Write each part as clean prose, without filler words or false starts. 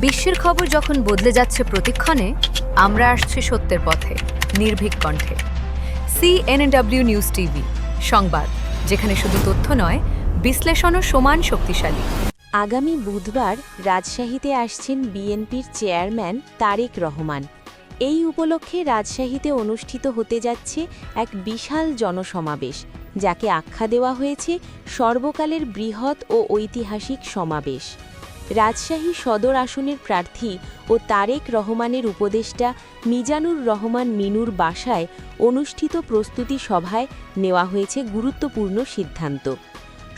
বিশ্বের খবর যখন বদলে যাচ্ছে প্রতিক্ষণে, আমরা আসছি সত্যের পথে, নির্ভীক কণ্ঠে। সিএনএনডব্লিউ নিউজ টিভি, সংবাদ যেখানে শুধু তথ্য নয়, বিশ্লেষণও সমান শক্তিশালী। আগামী বুধবার রাজশাহীতে আসছেন বিএনপির চেয়ারম্যান তারেক রহমান। এই উপলক্ষে রাজশাহীতে অনুষ্ঠিত হতে যাচ্ছে এক বিশাল জনসমাবেশ, যাকে আখ্যা দেওয়া হয়েছে সর্বকালের বৃহৎ ও ঐতিহাসিক সমাবেশ। রাজশাহী সদর আসনের প্রার্থী ও তারেক রহমানের উপদেষ্টা মিজানুর রহমান মিনুর বাসায় অনুষ্ঠিত প্রস্তুতি সভায় নেওয়া হয়েছে গুরুত্বপূর্ণ সিদ্ধান্ত।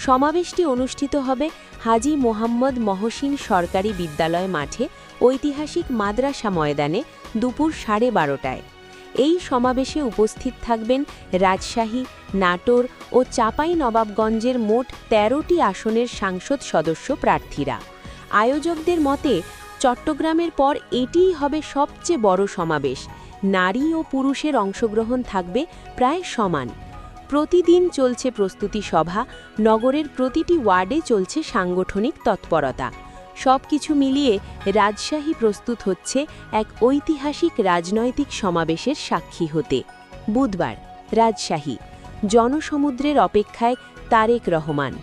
সমাবেশটি অনুষ্ঠিত হবে হাজী মোহাম্মদ মহসিন সরকারি বিদ্যালয় মাঠে, ঐতিহাসিক মাদ্রাসা ময়দানে দুপুর 12:30টায়। এই সমাবেশে উপস্থিত থাকবেন রাজশাহী, নাটোর ও চাঁপাইনবাবগঞ্জের মোট 13টি আসনের সংসদ সদস্য প্রার্থীরা। আয়োজকদের মতে চট্টগ্রামের পর এটিই হবে সবচেয়ে বড় সমাবেশ। নারী ও পুরুষের অংশগ্রহণ থাকবে প্রায় সমান। প্রতিদিন চলছে প্রস্তুতি সভা, নগরের প্রতিটি ওয়ার্ডে চলছে সাংগঠনিক তৎপরতা। সবকিছু মিলিয়ে রাজশাহী প্রস্তুত হচ্ছে এক ঐতিহাসিক রাজনৈতিক সমাবেশের সাক্ষী হতে। বুধবার রাজশাহী, জনসমুদ্রের অপেক্ষায় তারেক রহমান।